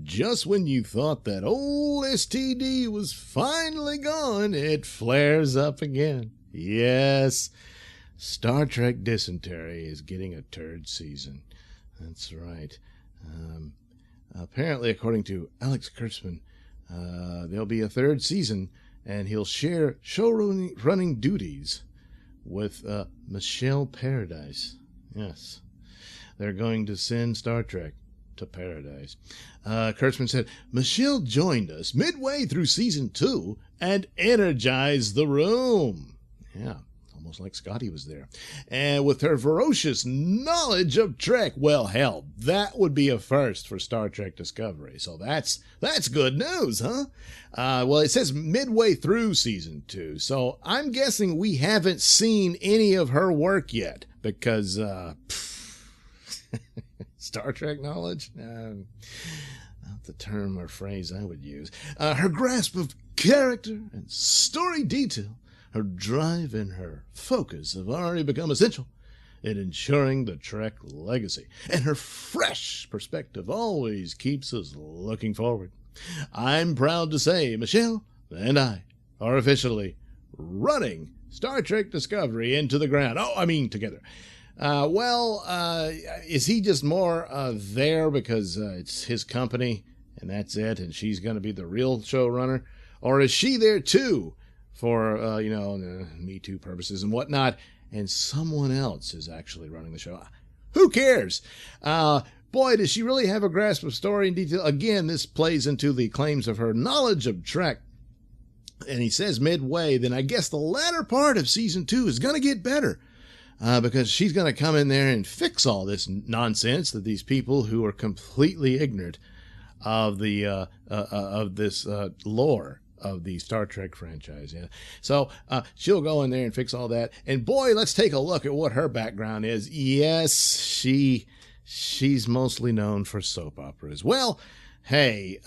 just when you thought that old STD was finally gone, it flares up again. Yes, Star Trek Dysentery is getting a third season. That's right. Apparently, according to Alex Kurtzman, there'll be a third season, and he'll share show-running duties with Michelle Paradise. Yes, they're going to send Star Trek to paradise. Kurtzman said, Michelle joined us midway through season 2 and energized the room. Yeah, almost like Scotty was there. And with her ferocious knowledge of Trek, well, hell, that would be a first for Star Trek Discovery. So that's good news, huh? Well, it says midway through season 2. So I'm guessing we haven't seen any of her work yet because, Star Trek knowledge? Not the term or phrase I would use. Her grasp of character and story detail, her drive and her focus have already become essential in ensuring the Trek legacy. And her fresh perspective always keeps us looking forward. I'm proud to say Michelle and I are officially running Star Trek Discovery into the ground. Oh, I mean together. Is he just more there because it's his company and that's it, and she's going to be the real showrunner? Or is she there too for, Me Too purposes and whatnot, and someone else is actually running the show? Who cares? Boy, does she really have a grasp of story and detail. Again, this plays into the claims of her knowledge of Trek. And he says midway, then I guess the latter part of season 2 is going to get better. Because she's going to come in there and fix all this nonsense that these people who are completely ignorant of the this lore of the Star Trek franchise. Yeah. So she'll go in there and fix all that. And boy, let's take a look at what her background is. Yes, she's mostly known for soap operas. Well, hey,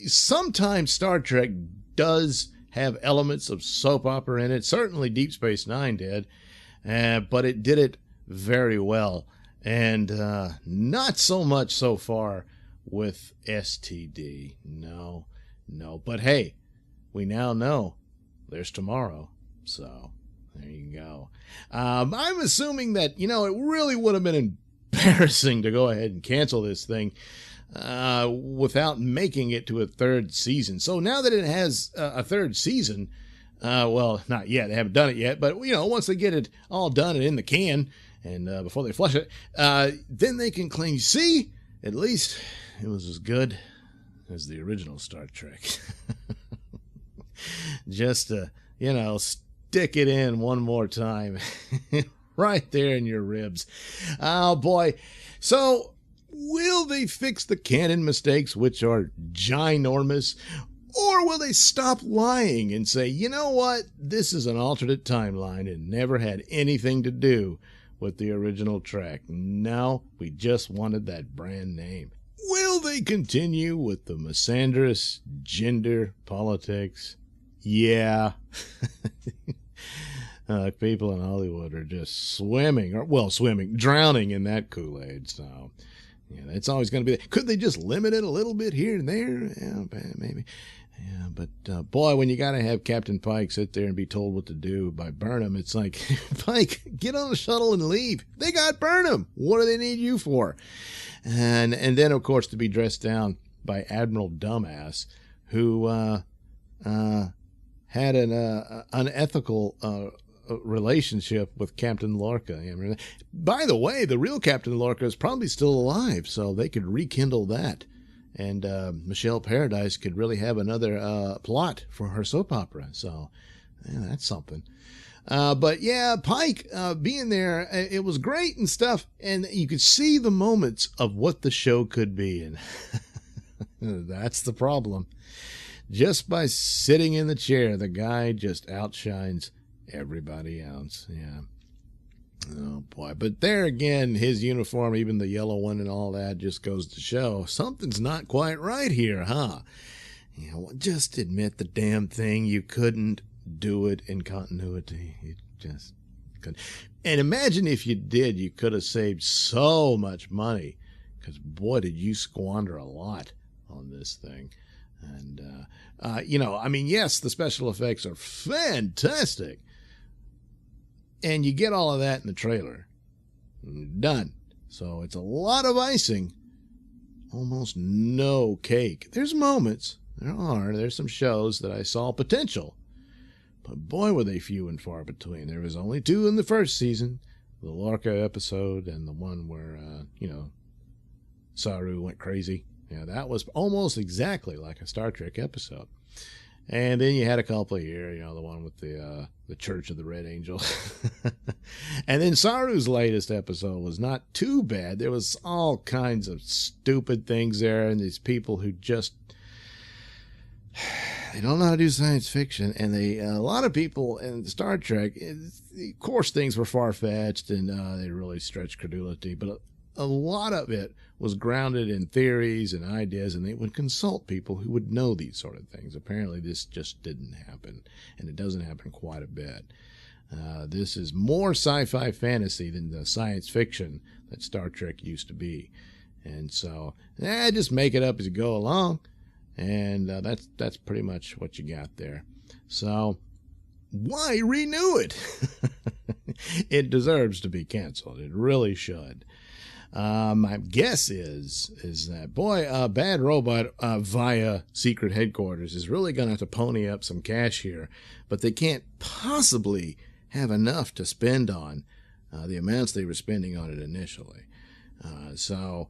sometimes Star Trek does have elements of soap opera in it. Certainly Deep Space Nine did. But it did it very well, and not so much so far with STD. No. But hey, we now know there's tomorrow, so there you go. I'm assuming that, it really would have been embarrassing to go ahead and cancel this thing without making it to a third season. So now that it has a third season, well, not yet. They haven't done it yet. But, once they get it all done and in the can, and before they flush it, then they can claim, see, at least it was as good as the original Star Trek. Just to, stick it in one more time. Right there in your ribs. Oh, boy. So, will they fix the canon mistakes, which are ginormous? Or will they stop lying and say, you know what, this is an alternate timeline and never had anything to do with the original Trek? No, we just wanted that brand name. Will they continue with the misandrous gender politics? Yeah. People in Hollywood are just drowning in that Kool-Aid. So, it's always going to be. Could they just limit it a little bit here and there? Yeah, maybe. Yeah, but boy, when you got to have Captain Pike sit there and be told what to do by Burnham, it's like, Pike, get on the shuttle and leave. They got Burnham. What do they need you for? And then, of course, to be dressed down by Admiral Dumbass, who had an unethical relationship with Captain Lorca. By the way, the real Captain Lorca is probably still alive, so they could rekindle that. And Michelle Paradise could really have another plot for her soap opera. So that's something. But yeah, Pike being there, it was great and stuff. And you could see the moments of what the show could be. And that's the problem. Just by sitting in the chair, the guy just outshines everybody else. Yeah. Oh boy. But there again, his uniform, even the yellow one and all that, just goes to show something's not quite right here, huh? Just admit the damn thing. You couldn't do it in continuity. You just couldn't. And imagine if you did, you could have saved so much money, because boy, did you squander a lot on this thing. And, you know, I mean, yes, the special effects are fantastic. And you get all of that in the trailer. Done. So it's a lot of icing, almost no cake. There's moments, there's some shows that I saw potential, but boy, were they few and far between. There was only 2 in the first season, the Lorca episode and the one where, you know, Saru went crazy. Yeah, that was almost exactly like a Star Trek episode. And then you had a couple here, you know, the one with the Church of the Red Angel. And then Saru's latest episode was not too bad. There was all kinds of stupid things there, and these people who just, they don't know how to do science fiction. And a lot of people in Star Trek, of course, things were far-fetched, and they really stretched credulity, but a lot of it was grounded in theories and ideas, and they would consult people who would know these sort of things. Apparently, this just didn't happen, and it doesn't happen quite a bit. This is more sci-fi fantasy than the science fiction that Star Trek used to be. And so, just make it up as you go along, and that's pretty much what you got there. So, why renew it? It deserves to be canceled. It really should. My guess is that, boy, Bad Robot via Secret Headquarters is really going to have to pony up some cash here, but they can't possibly have enough to spend on the amounts they were spending on it initially. So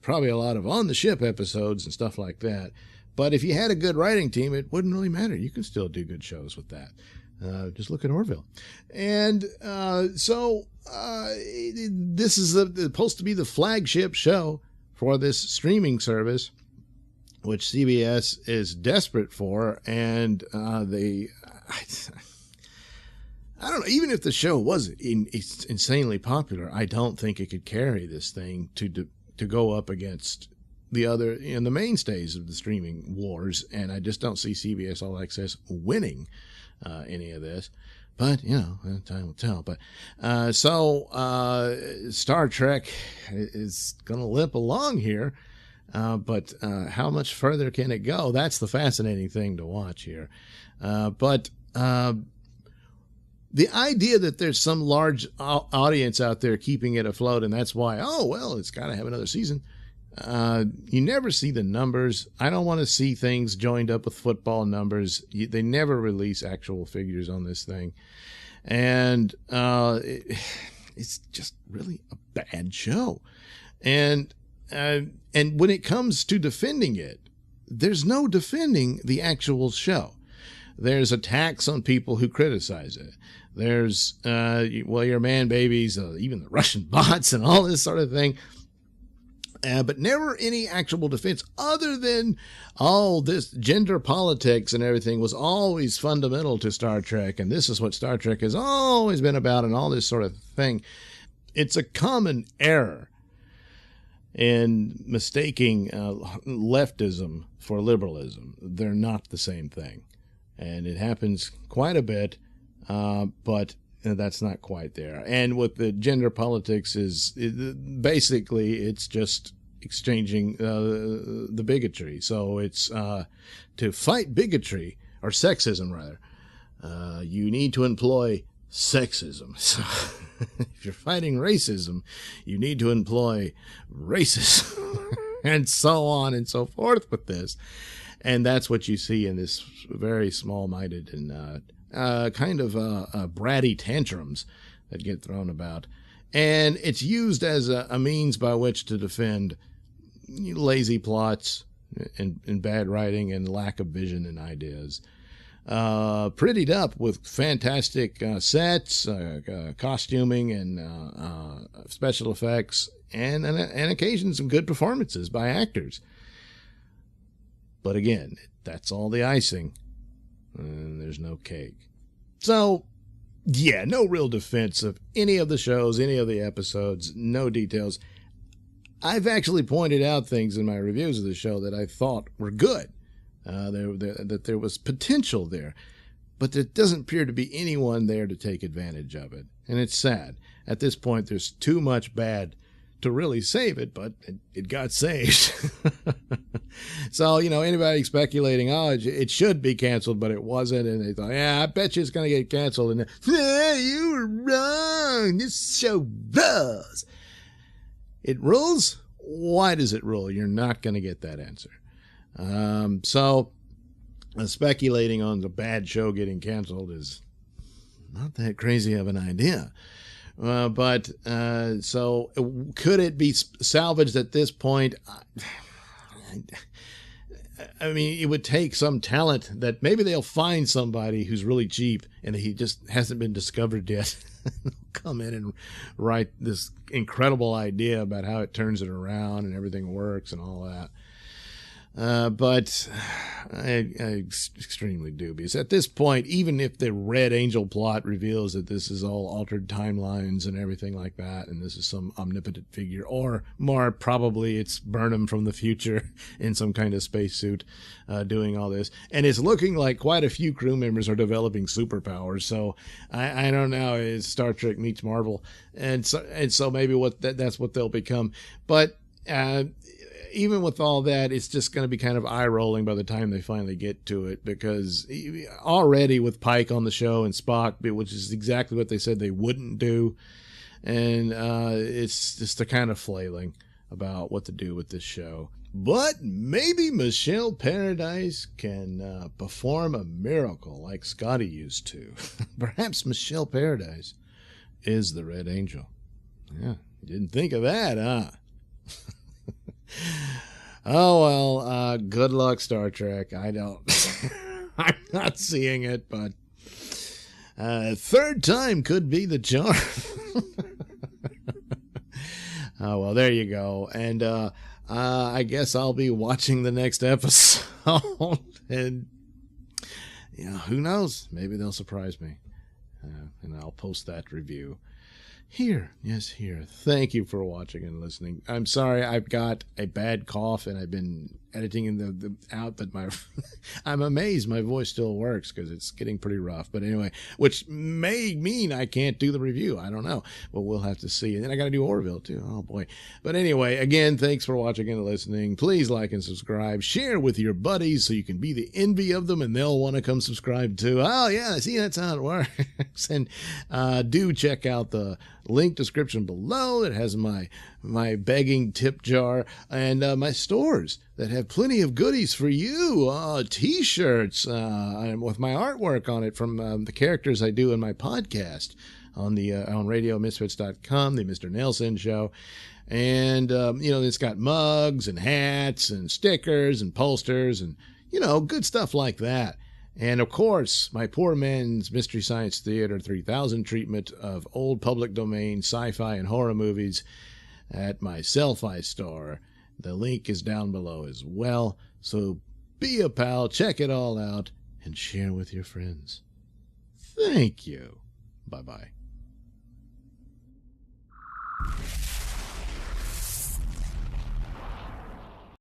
probably a lot of on-the-ship episodes and stuff like that. But if you had a good writing team, it wouldn't really matter. You can still do good shows with that. Just look at Orville. And so this is supposed to be the flagship show for this streaming service, which CBS is desperate for. And I don't know, even if the show was insanely popular, I don't think it could carry this thing to go up against the other, you know, the mainstays of the streaming wars. And I just don't see CBS All Access winning any of this, but you know, time will tell. But Star Trek is gonna limp along here, but how much further can it go? That's the fascinating thing to watch here. But the idea that there's some large audience out there keeping it afloat, and that's why, oh well, it's got to have another season. You never see the numbers. I don't want to see things joined up with football numbers. They never release actual figures on this thing. And it's just really a bad show. And when it comes to defending it, there's no defending the actual show. There's attacks on people who criticize it. There's, well, your man babies, even the Russian bots and all this sort of thing. But never any actual defense other than, oh, this gender politics and everything was always fundamental to Star Trek, and this is what Star Trek has always been about, and all this sort of thing. It's a common error in mistaking leftism for liberalism. They're not the same thing, and it happens quite a bit, but that's not quite there. And with the gender politics basically it's just exchanging the bigotry. So it's to fight bigotry, or sexism rather, you need to employ sexism. So if you're fighting racism, you need to employ racism and so on and so forth with this. And that's what you see in this very small-minded and kind of bratty tantrums that get thrown about. And it's used as a means by which to defend lazy plots and bad writing and lack of vision and ideas. Prettied up with fantastic sets, costuming, and special effects, and occasionally some good performances by actors. But again, that's all the icing. And there's no cake. So, yeah, no real defense of any of the shows, any of the episodes, no details. I've actually pointed out things in my reviews of the show that I thought were good, that there was potential there, but there doesn't appear to be anyone there to take advantage of it. And it's sad. At this point, there's too much bad to really save it, but it got saved. So, anybody speculating, oh, it should be canceled, but it wasn't, and they thought, yeah, I bet you it's going to get canceled, and then, you were wrong, this show rules. It rules? Why does it rule? You're not going to get that answer. So, speculating on the bad show getting canceled is not that crazy of an idea. But so could it be salvaged at this point? I mean, it would take some talent that maybe they'll find somebody who's really cheap and he just hasn't been discovered yet. Come in and write this incredible idea about how it turns it around and everything works and all that. But I extremely dubious. At this point, even if the Red Angel plot reveals that this is all altered timelines and everything like that, and this is some omnipotent figure, or more probably it's Burnham from the future in some kind of spacesuit doing all this, and it's looking like quite a few crew members are developing superpowers. So I don't know. It's Star Trek meets Marvel, and so maybe that's what they'll become. But even with all that, it's just going to be kind of eye-rolling by the time they finally get to it, because already with Pike on the show and Spock, which is exactly what they said they wouldn't do, and it's just a kind of flailing about what to do with this show. But maybe Michelle Paradise can perform a miracle like Scotty used to. Perhaps Michelle Paradise is the Red Angel. Yeah, you didn't think of that, huh? Oh, well, good luck, Star Trek. I don't, I'm not seeing it, but third time could be the charm. Oh, well, there you go. And I guess I'll be watching the next episode. And, who knows? Maybe they'll surprise me. And I'll post that review. Here. Thank you for watching and listening. I'm sorry I've got a bad cough and I've been editing in the out, but I'm amazed my voice still works because it's getting pretty rough. But anyway, which may mean I can't do the review. I don't know. Well, we'll have to see. And then I got to do Orville too. Oh boy. But anyway, again, thanks for watching and listening. Please like and subscribe. Share with your buddies so you can be the envy of them and they'll want to come subscribe too. Oh yeah, see, that's how it works. And do check out the link description below. It has my begging tip jar and my stores that have plenty of goodies for you. T-shirts with my artwork on it from the characters I do in my podcast on the on RadioMisfits.com, the Mr Nailsin Show. And it's got mugs and hats and stickers and posters and good stuff like that. And of course, my poor man's Mystery Science Theater 3000 treatment of old public domain sci-fi and horror movies at my Sell-Fi store. The link is down below as well. So be a pal, check it all out, and share with your friends. Thank you. Bye-bye.